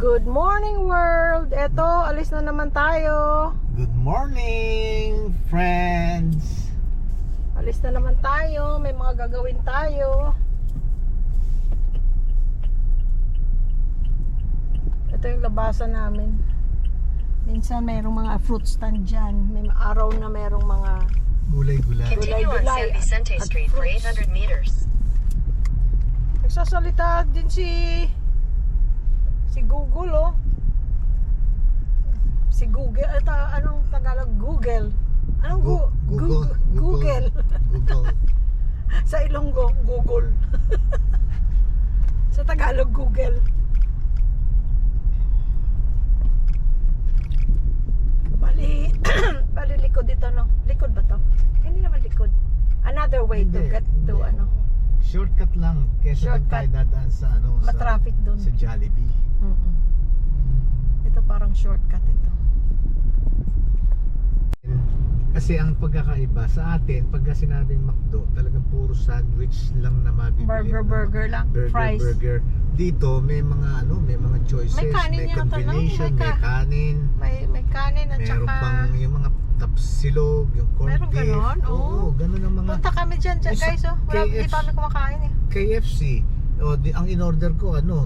Good morning world! Eto, alis na naman tayo. Good morning, friends! Alis na naman tayo. May mga gagawin tayo. Ito yung labasan namin. Minsan mayroong mga fruit stand dyan. May araw na mayroong mga Gulay-gulay. Continue on San Vicente Street for 800 meters. nagsasalita din si Google, oh. Si Google, anong Tagalog? Google. Anong Google. Google. Google. Sa Ilonggo, Google. Sa Tagalog, Google. Bali likod dito, no? Likod ba to? Hindi naman likod. Another way to get to ano. Shortcut lang kesa Shortcut. tayo dadaan sa ano Matraffic doon. sa Jollibee. Ito parang shortcut ito. Kasi ang pagkakaiba sa atin, pagka sinabing McDo, talagang puro sandwich lang na mabibili. Burger lang. Fries. Burger. Dito may mga may mga choices, May kanin may yata, no? combination, may kanin. May kanin at Meron saka pang yung mga tapsilog, yung corned meron beef. ganon? Oo. Ganun ang mga punta kami dyan guys, oh. Hindi pa kami kumakain eh. KFC. Ang in-order ko ano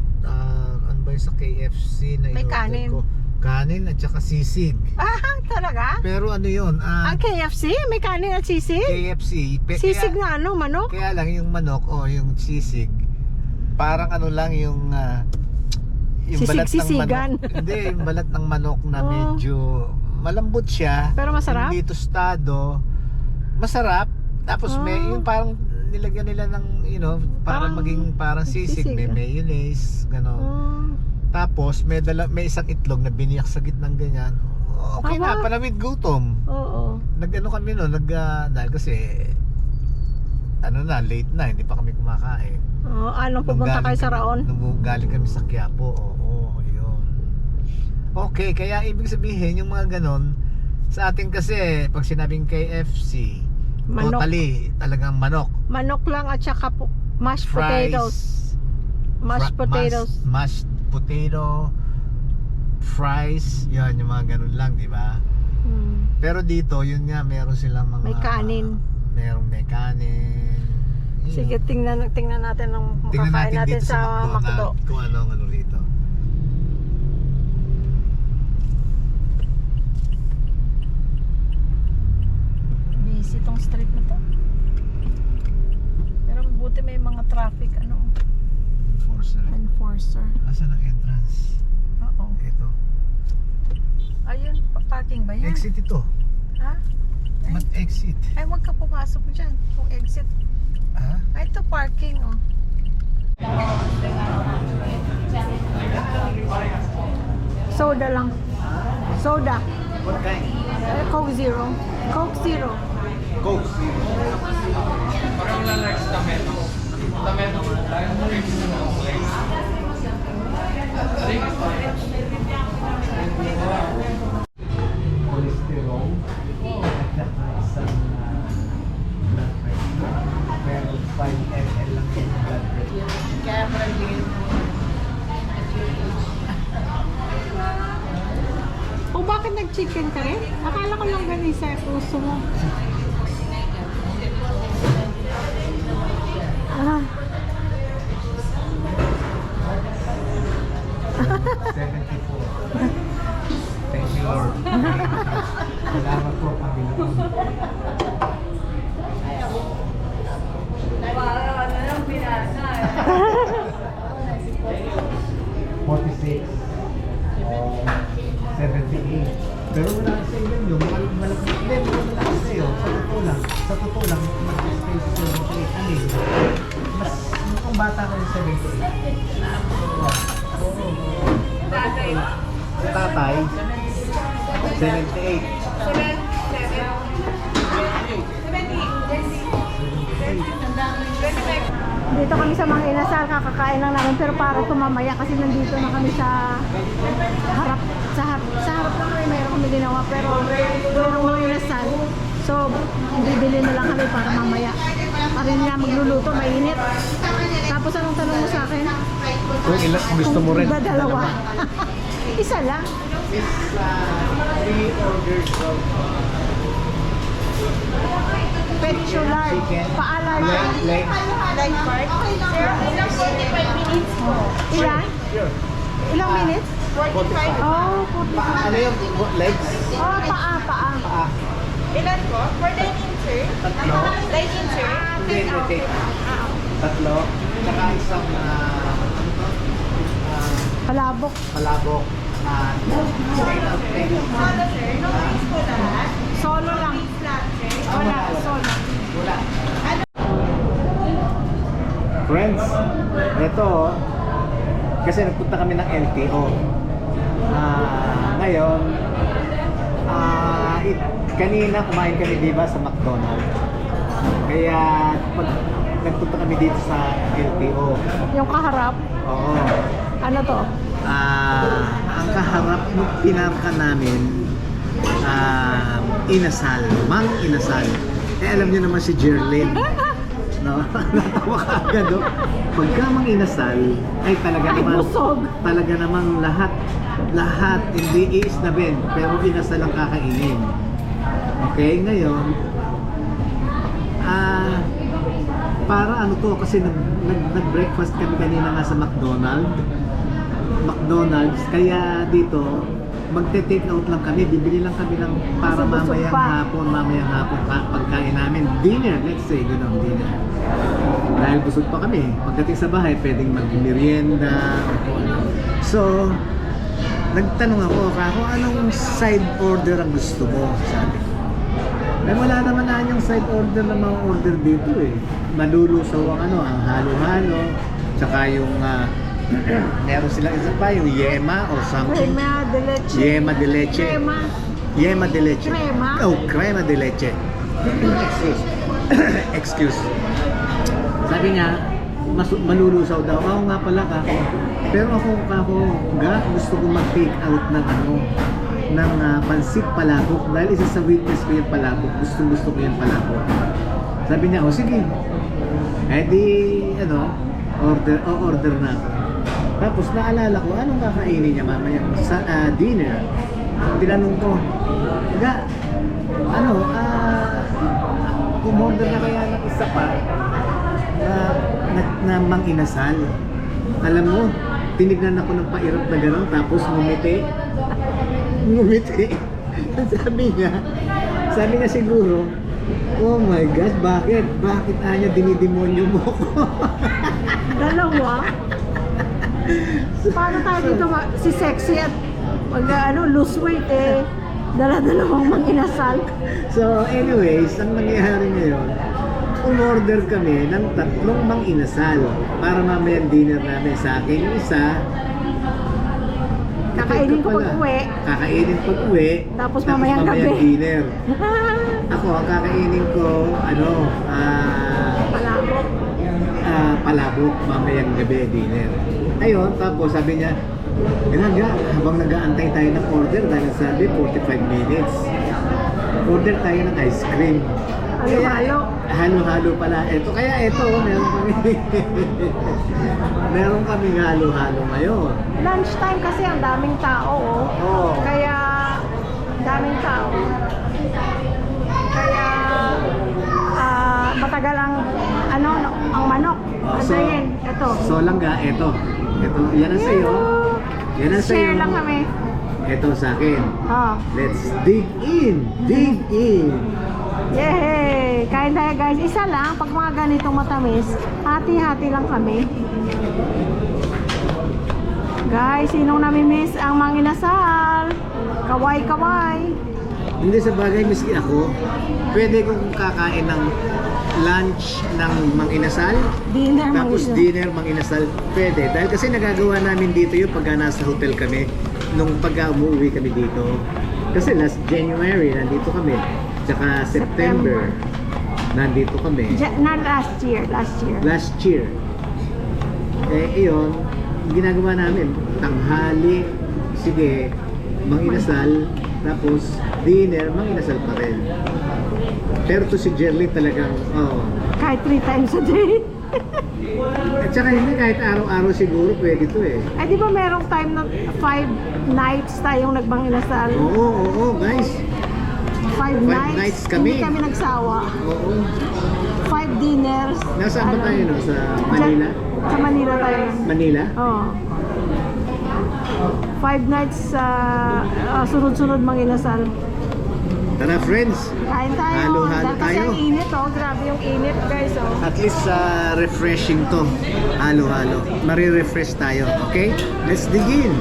ba yung sa KFC na May in-order kanin. ko? Kanin at saka sisig. Talaga? Pero ano yun? Ang KFC? May kanin at sisig? KFC. Sisig na ano? Manok? Kaya lang yung manok o yung sisig, parang ano lang yung balat ng Sisig-sisigan. manok. Hindi, yung balat ng manok na Oh. medyo malambot siya. Pero masarap? Hindi tostado. Masarap. Tapos may yung parang nilagyan nila ng para Parang maging parang sisig, sisig, may mayonnaise, gano'n. Tapos may isang itlog na biniyak sa gitnang ganyan. Okay na, panawid gutom. Oo. Nag-ano kami no, dahil kasi late na, hindi pa kami kumakain. Pupunta kayo sa Raon? Nung galing kami sa Quiapo, yun. Okay, kaya ibig sabihin yung mga ganon, sa atin kasi, pag sinabing KFC, Manok. totally, talagang manok. Manok lang at saka mashed Fries, potatoes. Mashed potatoes. Mashed potato, fries, yun, yung mga ganun lang, di ba? Pero dito, yun nga, meron silang mga May kanin. May kanin. Yun. Sige, tingnan natin ang makakain natin dito sa McDo. Kung ano rito. Busy tong street na to. Pero buti may mga traffic enforcer. Asan ang entrance? Oo. Ito. Ayun, parking ba yan? Exit ito. Ha? Ba't exit? Ay, wag ka pumasok dyan. Kung exit. Ha? Ay, ito parking, oh. Soda lang. Soda. What kind? Coke Zero. Coke Zero. Coke. Cholesterol. Isang blood pressure. Pero 5 ml lang yung blood pressure. Kaya parang O bakit nag-chicken ka rin? Akala ko lang ganun sa puso mo. Ah. 74. Thank you, Lord. Salamat po, Panginoon. $46. 78. Pero wala sa inyo yung malaki. Hindi, wala sa iyo. Sa totoo lang, mag-stay sa 78. Alin? Mas, kung bata ka yung 78. Sa tatay, 78. Dito kami sa Mang Inasal, kakakain lang namin pero para tumamaya kasi nandito na kami sa harap lang mayroon kami ginawa pero mayroong Mang Inasal. So, bibili na lang kami para mamaya. Parin nga magluluto, mainit. Tapos anong tanong mo sa akin? Kung ilan gusto mo rin. Dalawa. Isa lang. Is 3 orders of Petular. chicken. Paalar. Leg. Like part? Sir, ilang 45 minutes po. Ilan? Sure. Ilang minutes? 45. Oh, 45. Ano yung legs? Oh, paa. Ah, Ilan po? For dine-in, sir? tatlo. Dine-in, sir? Hindi, hindi. Tatlo. Tsaka isang Palabok. palabok. Straight out leg. Solo, sir? No wings po lahat? Solo lang. Flat, sir? Wala, solo. Wala. Friends, ito kasi nagpunta kami ng LTO. Ngayon, kanina kumain kami diba sa McDonald's. Kaya pag nagpunta kami dito sa LTO, Yung kaharap. oo. Ano to? Ang kaharap ng pinarka namin, inasal, Mang Inasal. Alam niyo naman si Jerlyn. No? Natawa ka agad, no? Pagka Mang Inasal, ay talaga Ay, naman, busog. talaga namang lahat, hindi iisnabin, pero inasal ang kakainin. Okay, ngayon, para ano to, kasi nag-breakfast kami kanina nga sa McDonald's, kaya dito magte-take out lang kami, bibili lang kami ng para Kasi busog mamayang hapon pagkain namin, dinner, let's say, gano'n, dinner. Dahil busog pa kami, pagdating sa bahay, pwedeng mag-merienda, so, nagtanong ako anong side order ang gusto mo, sabi ko. Wala naman na yung side order na mga order dito eh. Malulusaw ang ang halo-halo, tsaka yung meron silang isa pa, yung yema or something. Crema de leche. Yema de leche. Crema. Yema de leche. Crema? Oh, crema de leche. Excuse. Sabi niya, malulusaw daw. Oo nga pala kako. Pero ako gusto ko mag-take out ng ng pansit palabok. Dahil isa sa weakness ko yung palabok. Gusto ko yung palabok. Sabi niya, sige. Eh di, order na ako. Tapos naalala ko, anong kakainin niya mamaya sa dinner? Tinanong ko, umorder na kaya ng isa pa na Mang Inasal. Alam mo, tinignan ako ng pairap na gano'n, tapos ngumiti. Sabi niya siguro, oh my God, bakit Anya dinidemonyo mo ko? Dalawa? Paano tayo dito si sexy at lose weight dala-dalawang Mang Inasal? So anyways, ang nangyayari ngayon, umorder kami ng 3 Mang Inasal para mamayang dinner namin. Sa akin yung isa, Kakainin ko pag-uwi. Kakainin pag-uwi. Tapos mamayang gabi. dinner. Ako, ang kakainin ko, Palabok. palabok, mamayang gabi dinner. Ayun, tapos sabi niya, habang nag-aantay tayo ng order, dahil sabi 45 minutes, order tayo ng ice cream. Halo-halo. Halo-halo pala. Meron kami. Meron kami halo-halo ngayon. Lunchtime kasi ang daming tao. Oo. Kaya, daming tao. Kaya, matagal ang manok. Antayin, ito. So langga, ito, yan ang sa'yo. Yan ang sa'yo. Share lang kami. Ito sa akin. Let's dig in. Yay! Kain tayo guys. Isa lang, pag mga ganitong matamis, hati-hati lang kami. Guys, sinong namimiss ang Mang Inasal? Kaway-kaway. Hindi sa bagay, miski ako, pwede kong kakain ng lunch ng Mang Inasal, Dinner, Mang tapos Inasal. dinner Mang Inasal, pwede. Dahil kasi nagagawa namin dito yung pagka nasa hotel kami, nung pagka umuwi kami dito. Kasi last January, nandito kami. Tsaka September, nandito kami. Not last year. Last year. Iyon, ginagawa namin, tanghali, sige, Mang Inasal, tapos dinner, Mang Inasal pa rin. Pero to si Jerlyn talagang, Kahit 3 times a day. At saka hindi, kahit araw-araw siguro pwede to eh. Ay, di ba merong time na 5 nights tayong nagbang inasal? Oo, guys. 5 nights. nights kami. Hindi kami nagsawa. Oo. 5 dinners. Nasaan ba Ano? tayo, no? Sa Manila? Sa Manila tayo. Manila? Oo. 5 nights sa sunod-sunod mang inasal. Tara, friends. Kain tayo. Halo-halo Dahil kasi tayo. ang init, oh. Grabe yung init, guys, oh. At least refreshing to. Halo-halo. Mari-refresh tayo. Okay? Let's dig in.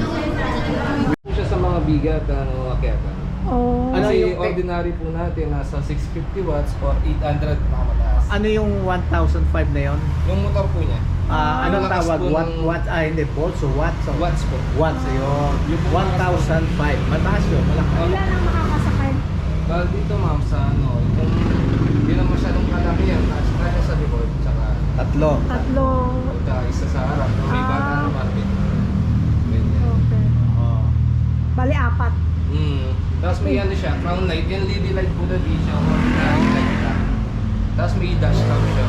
Siya sa mga bigat ng akyatan. Oh. Ano Kasi yung- ordinary po natin nasa 650 watts or 800 pinakamataas. Ano yung 1,005 na yon? Yung motor po niya. Anong Lakas tawag? po ng- Hindi, volts o watts? O Watts po. Watts, ayun. Yung 1,005. Mataas yun, malaki. Ilan ang makakasakay? Dahil dito ma'am sa yung hindi na masyadong kalaki yan. Kaya sa likod, tsaka Tatlo. isa sa harap. May Ah. bata naman. Ganyan. Okay. Oo. Bali, 4. Tapos may ano siya, crown light. Yung LED light po na di siya. Ordinary light lang. Tapos may dash cam siya.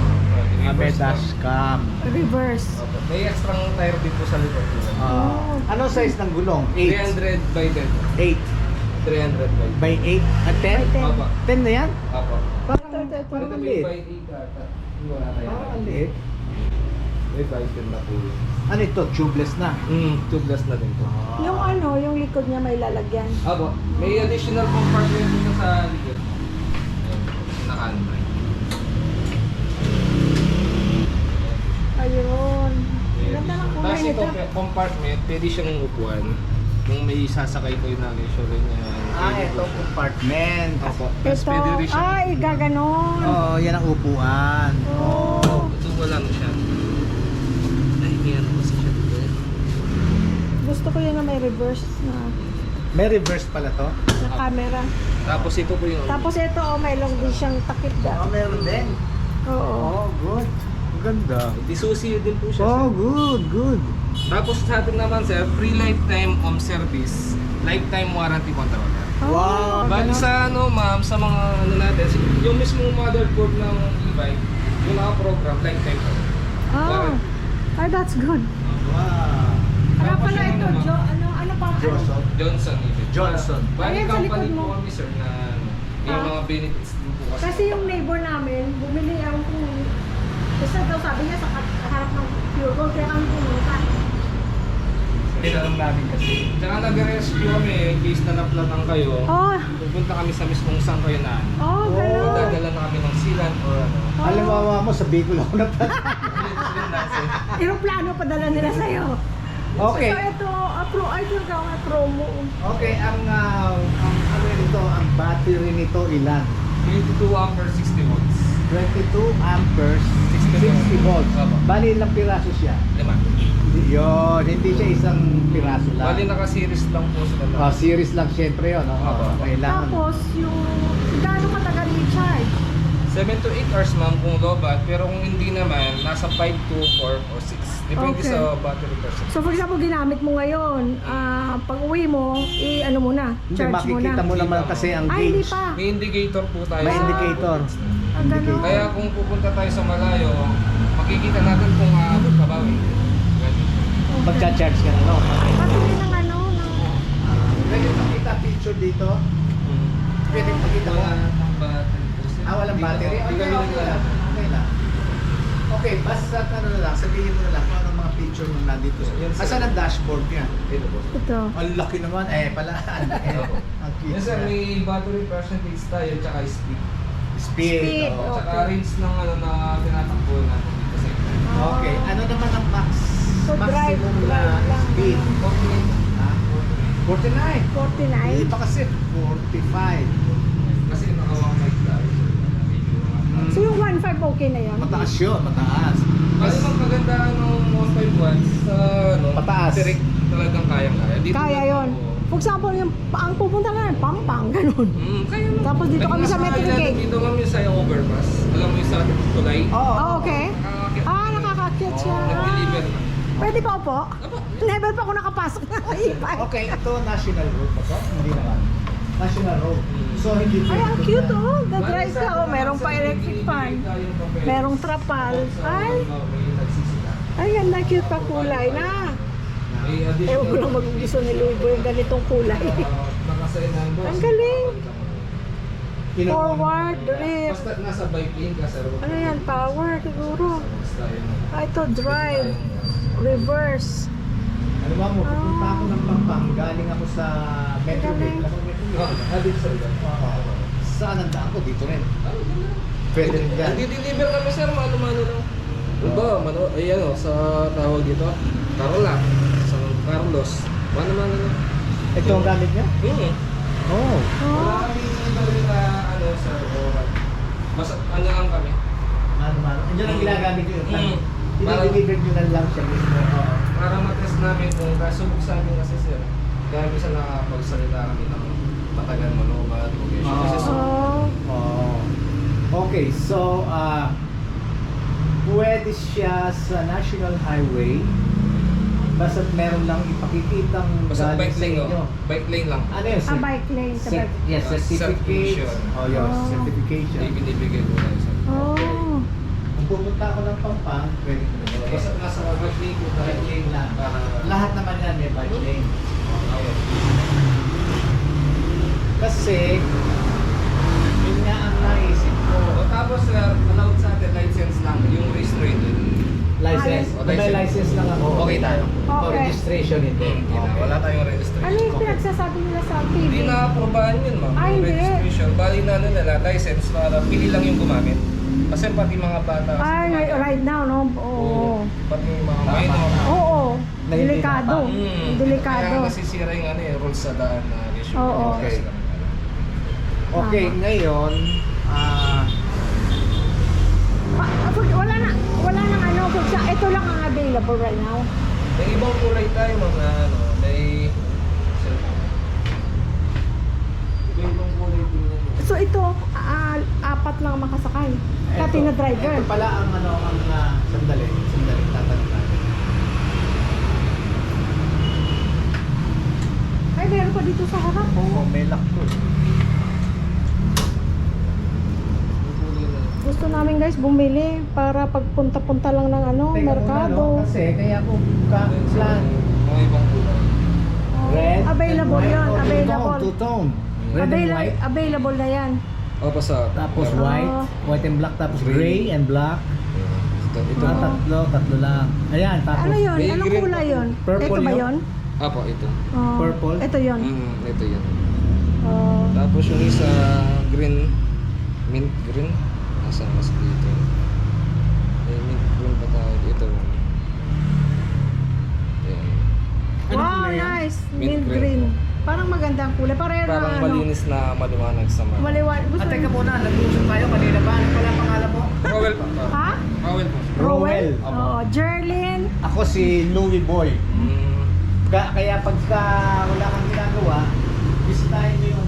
May Reverse dash cam. Reverse. Opo. May extra tire din po sa likod. Anong size ng gulong? 8. 300 by 10. 8 300 by 10. by 8 at 10? By 10. Opo. 10 na yan? Opo. Parang Ito ang may liit. by 8 ata. Wala na Parang ang yan. liit. May by 10 na po. Ano ito? Tubeless na. Tubeless na din po. Yung ano, yung likod niya may lalagyan. Opo. May additional compartment dito sa likod. Naka-handbrake. Ayun. Ganda ng kulay Tapos nito. ito compartment, pwede siyang upuan. Kung may sasakay ko yung nag-insure niya. Ito compartment. Opo. Tapos Ito, pwede rin siya. ay, gaganon. Oo, yan ang upuan. Oh. Ito wala na siya. Ay, may ano kasi siya dito. Gusto ko yun na may reverse na, May reverse pala to? na camera. Tapos ito po yung... Tapos ito, oh, may long din siyang takip da. Meron din. Oo. Good. Ganda. Disusi din po siya. Oh, sir. good. Tapos sa atin naman sir, free lifetime home service, lifetime warranty controller. Oh, Bali ganon. sa mga ano natin, yung mismong motherboard ng e-bike, yung naka-program, lifetime po. Oh. Ay, that's good. Wow. Ano Tapos pala yung ito, ano, Jo? Ano pa? Johnson. Johnson. Johnson. Bali Ayan, sa company likod mo. po kami sir na may Ah. mga benefits din po kasi. Kasi yung neighbor namin, bumili ang basta daw sabi niya sa harap ng Pure Gold, kaya kami pumunta. Tinanong namin kasi. Tsaka nag-rescue kami in case na naplatang kayo. Oh, Pupunta kami sa mismong saan kayo na. oh, gano'n. Dadala na kami ng sealant or ano. Halimbawa mo, sa Bicol ako na Aeroplano padala nila sa'yo. Okay. So ito, ay ito ang promo. Okay, ang ano nito, ang battery nito ilan? 22 ampere 60 volts. 22 amperes, 60 volts. Opo. Bali, ilang piraso siya? 5. Yun, hindi siya isang piraso lang. Bali naka-series lang po sila. Series lang syempre yun. Opo. Kailangan. Tapos yung, gaano katagal i-charge? 7 to 8 hours ma'am kung lobat, pero kung hindi naman, nasa 5 to 4 or 6. Depende Okay. sa battery percent. So for example, ginamit mo ngayon, pag uwi mo, ano mo na, Hindi, charge mo makikita na. mo naman kasi ang Ay, hindi gauge. pa. May indicator po tayo. May sa- indicator. Ang gano'n. Kaya kung pupunta tayo sa malayo, makikita natin kung aabot ka ba. Ganun. Magcha-charge ka na, no? Patuloy ng ano, ng... Pwede makita picture dito. Pwede makita mo. Walang battery. Hindi kami Okay lang. Okay lang. Okay, basta ano na lang, sabihin mo na lang kung anong mga picture mo nandito. Yan, sir. Asan ang dashboard niya? Ito po. Ito. Ang laki naman. Pala. Ang cute. Yes sir, may battery percentage tayo, tsaka speed. Speed. Speed, oo. oh. Tsaka range ng na tinatakbo natin dito sa ito. Okay, ano naman ang So, drive maximum na lang. speed? 48. Ha? 49. 49. Hindi pa kasi 45. Kasi nakawang mic tayo. So yung 1.5 okay na yan? Mataas yun, mataas. Kasi ang kagandahan ng 1.5 watts sa Mataas. direct talagang kayang-kaya. Dito Kaya lang yon. po. For example, yung ang pupunta na ng Pampang, ganun. Kaya mo. Tapos dito kami sa Metro Gate. Dito kami sa overpass. Alam mo yung sa tulay. Oo. Oh, okay. Nakakakit. Nakakakyat siya. Nag-deliver na. Pwede pa po? Apo. Never pa ako nakapasok na i-bike. Okay, ito national road pa to? Hindi naman. National Road. So hindi Ay, ang pwede cute na- oh. The-drive ka oh. Merong pa electric fan. Merong trapal. Ay, ay ganda, cute pa kulay na. Ewan ko lang magugusto ni Louie Boy yung ganitong kulay. Ang galing. Kinuha- Forward, drift. Basta nasa bike lane ka, sir. Ano yan? Power siguro. Ah, ito drive. Reverse. Ano ba mo, pupunta ako ng Pampang, galing ako sa Metro Galing. Gate. Alam mo, Metro Gate? Saan ang daan ko? Dito rin. Pwede rin dyan. Nagdi-deliver kami, sir. Mano-mano lang. Diba, ayan o, sa tawag dito. Carola. Sa Carlos. Mano-mano lang. Ito ang gamit niya? Oh. Wala kami gawin na, sir. Basta, lang kami. Mano-mano. Andiyan ang ginagamit nyo. I-deliver nyo na lang siya mismo. Para matest namin kung kasubok sa amin kasi, sir. Kaya bisa nakapagsalita kami ng matagal manobat. Kasi Oh. Okay, so pwede siya sa National Highway basta meron lang ipakikitang basta galing bike sa lane, inyo. bike lane lang. Ano yun? Ah, bike lane. Sa bike. Yes, certificate. Certification. Oh, yun, Oh. certification. Hindi binibigay ko na isa. Oh. Kung pupunta ako ng Pampang, pwede ko na Basta nasa bike lane ko bike lane lang. para Lahat naman yan may bike lane. Kasi, yun nga ang naisip ko. Tapos sir, allowed sa atin license lang, yung restricted. License. Ah, May license. license lang ako. Okay tayo. Ito, Okay. registration hindi. Okay. Wala tayong registration. Ano yung pinagsasabi nila sa TV? Hindi na-aprobahan yun, ma'am. Ay, Yung hindi. registration. Bali na nila, license para pili lang yung gumamit. Kasi pati mga bata. Ay, right now, no? Oo. Pati mga Tama. minor. Oo. Na hindi Delikado. Kaya Delikado. nasisira yung rules sa daan na issue. Oo. Okay. Okay, Tama. ngayon, Wala nang ano, ito lang ang available right now. May ibang kulay tayo, mga may... May ibang kulay din yan. So ito, apat lang makasakay. Pati na driver. Ito pala ang sandali, tatanong natin. Ay, meron pa dito sa harap. Oo, may lock to. Gusto namin guys bumili para pagpunta-punta lang ng Teka merkado. muna, no? Kasi kaya ko plan. Mga ibang kulay. Oh, Red available and white. yun, Oh, available. two-tone. Red and white. Available na yan. Opo sa... Tapos Oh. white and black, tapos gray and black. Ito. Tatlo lang. Ayan, tapos Ano yun? may Anong green kulay pa. yun? Purple Ito ba yun? yun? Apo, ito. Oh, Purple? Ito yun. Ito yun. Oh. Tapos yung isa green, mint green. Nasaan mas dito? May mint green pa tayo dito. Ayan. Anong Wow, kulay yan? nice. Mint Mint green. green. Parang magandang kulay. Pareho Parang na malinis na maliwanag sa mga. Maliwan. Gusto At teka muna, nag-uusap tayo kanina ba? Ano pala ang pangalan mo? Rowell pa. Ha? Rowell po. Rowell. Oo. Jerlyn. Ako si Louie Boy. Kaya pagka wala kang ginagawa, bisitahin mo yung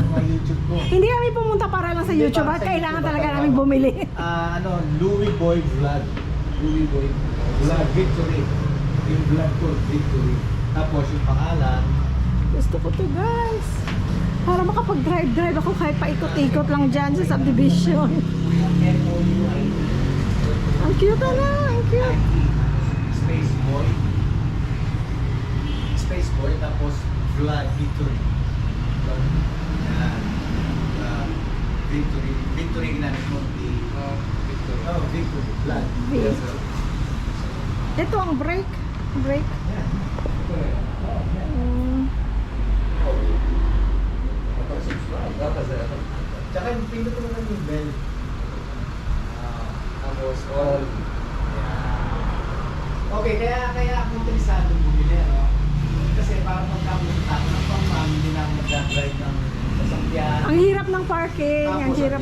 mga YouTube ko. Hindi kami pumunta para lang sa Hindi YouTube. para At sa kailangan YouTube, talaga baka- namin bumili. Louie Boy Vlog. Louie Boy Vlog Victory. Yung vlog ko, Victory. Tapos yung pangalan, Gusto ko to guys. Para makapag-drive ako kahit paikot-ikot lang dyan sa subdivision. M-O-U-I. Ang cute na. Ang cute. Space Boy. Space Boy, tapos Vlog Victory. Yan. Victory. Victory ginamit mo. Oh, Victory. Vlog. Yes. Ito ang brake. Brake. Yan. Tsaka yung pindot mo naman yung bell. Tapos all. Okay, kaya ako interesado bumili, ano? Kasi parang magkapunta ako ng pang hindi na ako mag-drive ng sasakyan. Ang hirap ng parking. Ang hirap.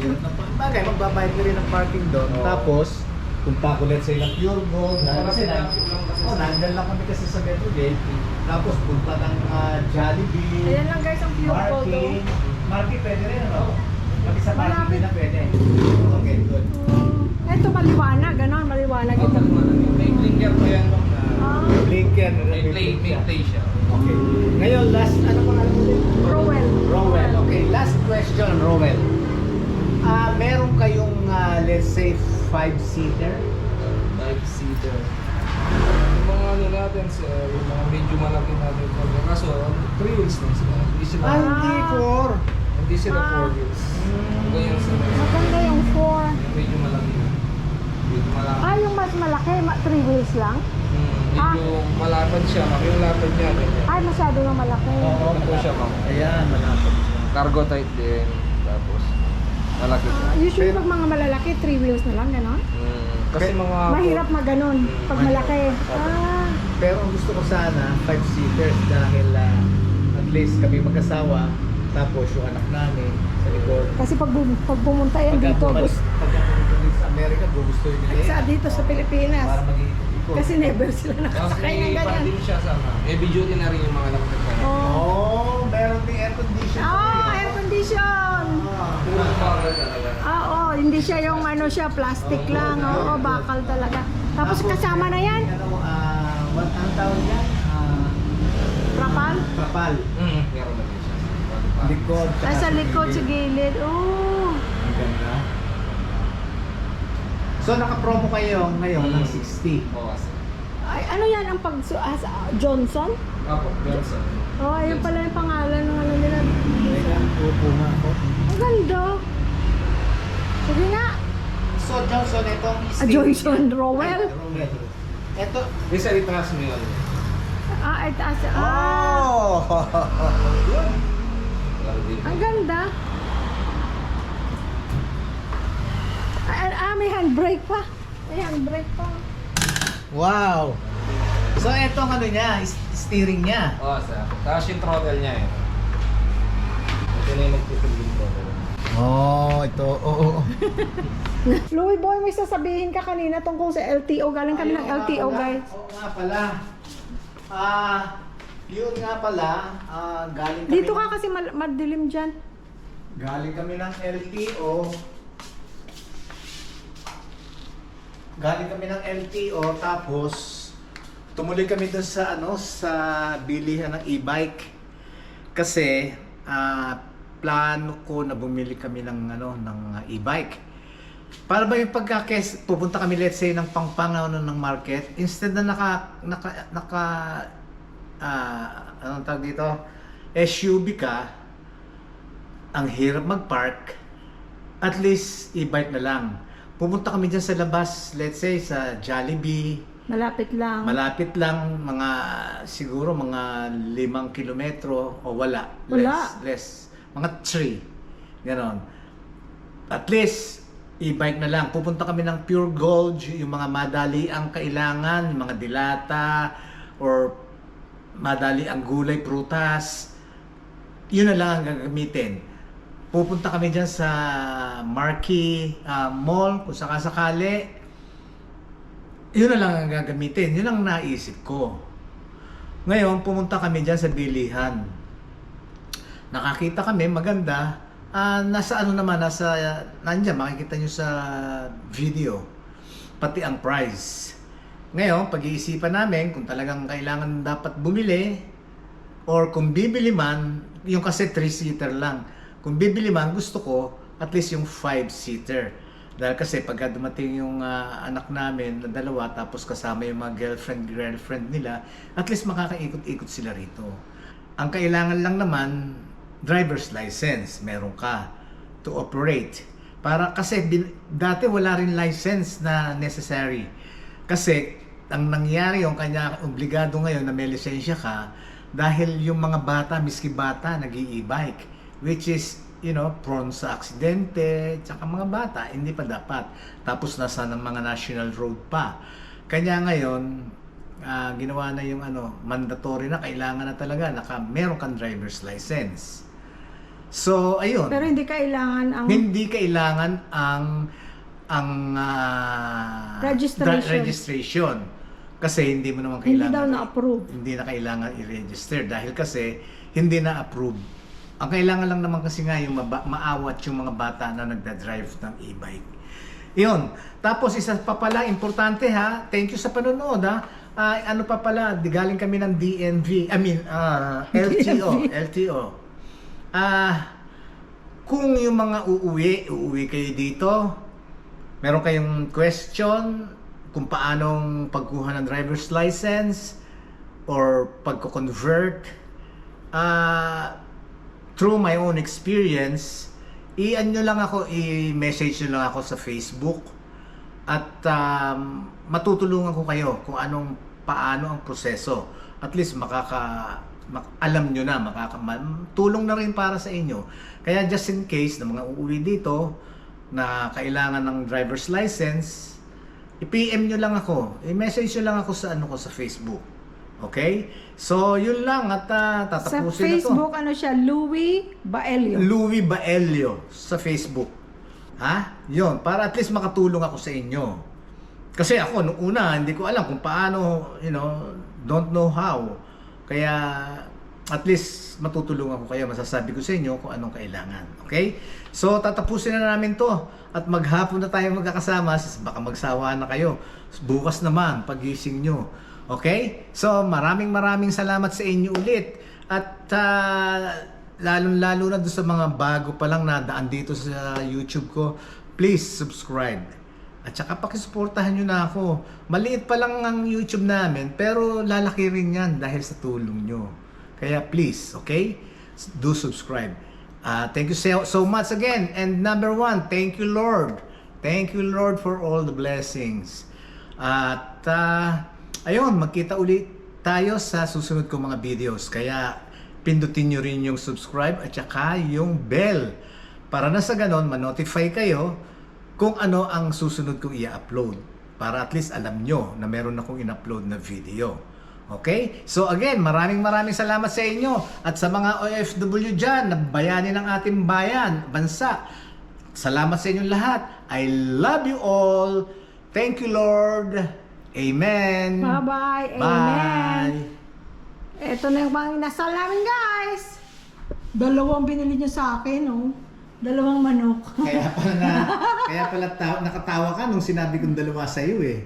Bagay, magbabayad ka rin ng parking doon. Oo. Tapos, punta ko let's say ng Pure Gold. Kasi nandyan lang kami kasi sa Metro Gate. Tapos punta ng Jollibee. Ayan lang guys ang pure gold. Marky. Marky, pwede rin, ano? Pati sa Marky Malapit. din na pwede. Okay, good. Ito maliwanag. Ganon, maliwanag ito. May blinker pa yan, ma'am, na Ah, Blinker. may play siya. Okay. Ngayon, last, ano pang alam mo din? Rowell. Rowell, okay. question, Rowel. Meron kayong, let's say, 5-seater? 5-seater. Yung mga ano natin, yung mga medyo malaki natin. Kaso, 3 wheels lang sila. Hindi sila, Hindi 4. hindi sila 4 wheels. Ganyan sila. Maganda yung 4. Yung medyo malaki. Medyo malaki. Yung mas malaki, 3 wheels lang. Medyo malapad siya. Yung lapad niya. Ganyan. Masyado na malaki. Oo. Ito siya, ma'am. Ayan, malapit. Cargo type din. Tapos, malaki siya. Usually pag mga malalaki, 3 wheels na lang, gano'n? Kasi mga... Mahirap maganon pag malaki. Pero ang gusto ko sana, 5-seaters dahil at least kami mag-asawa, tapos yung anak namin sa likod. Kasi pag pumunta yan dito, Pagka pumunta sa Amerika, gusto nila sa dito sa Pilipinas. para mag-iikot. Kasi never sila Tapos nakasakay ng may ganyan. panding siya sama. Heavy duty na rin yung mga nakatag na. Oh, meron ding air condition. air condition. Puro bakal talaga. Hindi siya yung ano siya, plastic lang. Oo, bakal talaga. Tapos kasama na yan, Ang tawag yan? rapal. Trapal. Meron na rin siya. Likod. Ay, sa likod, sa gilid. Oh. Ang ganda. So, naka-promo kayo ngayon ng 60. Oo, kasi. Ay, ano yan ang Johnson? Apo, Johnson. Oh, ayun pala yung pangalan ng ano nila. Teka, upo nga ako. Ang ganda. Sige nga. So, Johnson, itong Johnson Rowell. Ito. Isa itaas mo yun. Itaas. Oh! Ang ganda. May handbrake pa. May handbrake pa. Wow! So, ito ang ano niya, steering niya. Oo, sir. Tapos yung throttle niya eh. Ito na yung nagtitipid yung throttle. Oh, ito. Oo. Louie Boy, may sasabihin ka kanina tungkol sa LTO. Galing kami ng LTO, guys. Oo nga pala. Yun nga pala. Galing kami Dito ka kasi madilim dyan. Galing kami ng LTO. Galing kami ng LTO tapos tumuloy kami doon sa sa bilihan ng e-bike. Kasi plano ko na bumili kami ng ng e-bike. Para ba yung pupunta kami let's say ng Pangpangaw ng market, instead na anong tawag dito? SUV ka, ang hirap mag-park, at least e-bike na lang. Pupunta kami dyan sa labas, let's say sa Jollibee. Malapit lang. Malapit lang, siguro mga 5 kilometro o wala. Wala. Less. Mga 3. Ganon. At least, e-bike na lang. Pupunta kami ng Pure Gold, yung mga madali ang kailangan, mga dilata, or madali ang gulay, prutas. Yun na lang ang gagamitin. Pupunta kami dyan sa Marquee Mall, kung sakasakali. Yun na lang ang gagamitin. Yun ang naisip ko. Ngayon, pumunta kami dyan sa bilihan. Nakakita kami, maganda. Nasa nandiyan, makikita nyo sa video. Pati ang price. Ngayon, pag-iisipan namin kung talagang kailangan dapat bumili or kung bibili man, yung kasi 3-seater lang. Kung bibili man, gusto ko at least yung 5-seater. Dahil kasi pagka dumating yung anak namin na 2 tapos kasama yung mga girlfriend nila, at least makakaikot-ikot sila rito. Ang kailangan lang naman, driver's license, meron ka to operate. Kasi dati wala rin license na necessary. Kasi ang nangyari yung kanya obligado ngayon na may lisensya ka dahil yung mga bata, miski bata, nag-i-e-bike. Which is, prone sa aksidente, tsaka mga bata, hindi pa dapat. Tapos nasa ng mga national road pa. Kanya ngayon, ginawa na yung mandatory na, kailangan na talaga, meron kang driver's license. So, ayun. Pero hindi kailangan ang... Hindi kailangan ang registration. Kasi hindi mo naman kailangan. Hindi daw na-approve. Hindi na kailangan i-register dahil kasi hindi na-approve. Ang kailangan lang naman kasi nga yung maawat yung mga bata na nagda-drive ng e-bike. Yun. Tapos isa pa pala, importante ha, thank you sa panonood ha. Ano pa pala, galing kami ng LTO. kung yung mga uuwi kayo dito, meron kayong question kung paanong pagkuha ng driver's license or pagko-convert, through my own experience, i-ano lang ako, i-message nyo lang ako sa Facebook at matutulungan ko kayo kung paano ang proseso. At least alam nyo na, tulong na rin para sa inyo. Kaya just in case na mga uuwi dito na kailangan ng driver's license, i-PM nyo lang ako, i-message nyo lang ako sa Facebook. Okay? So, yun lang at Sa tatapusin na to. Facebook, ano siya? Louie Baelio. Louie Baelio sa Facebook. Ha? Yun, para at least makatulong ako sa inyo. Kasi ako, nung una, hindi ko alam kung paano, don't know how. Kaya, at least matutulungan ko kayo, masasabi ko sa inyo kung anong kailangan. Okay? So, tatapusin na namin to. At maghapon na tayo magkakasama, baka magsawa na kayo. Bukas naman, pagising nyo. Okay? So, maraming salamat sa inyo ulit. At lalong-lalo na doon sa mga bago pa lang na daan dito sa YouTube ko, please subscribe. At saka pakisuportahan nyo na ako. Maliit pa lang ang YouTube namin, pero lalaki rin yan dahil sa tulong nyo. Kaya please, okay? Do subscribe. Thank you so much again. And number one, thank you Lord. Thank you Lord for all the blessings. At ayun, magkita ulit tayo sa susunod kong mga videos. Kaya pindutin nyo rin yung subscribe at saka yung bell para na sa ganon ma-notify kayo kung ano ang susunod kong i-upload. Para at least alam nyo na meron akong in-upload na video. Okay? So again, maraming salamat sa inyo at sa mga OFW dyan na bayani ng ating bansa. Salamat sa inyong lahat. I love you all. Thank you Lord. Amen. Bye-bye. Bye. Amen. Ito na yung mga inasal namin, guys. 2 binili niya sa akin, oh. 2 manok. Kaya pala nakatawa ka nung sinabi kong 2 sa iyo eh.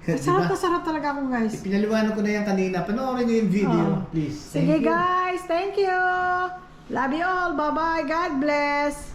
Sarap na sarap talaga ako, guys. Pinaliwanag ko na yan kanina. Panoorin niyo yung video, please. Thank Sige, you. guys. Thank you. Love you all. Bye-bye. God bless.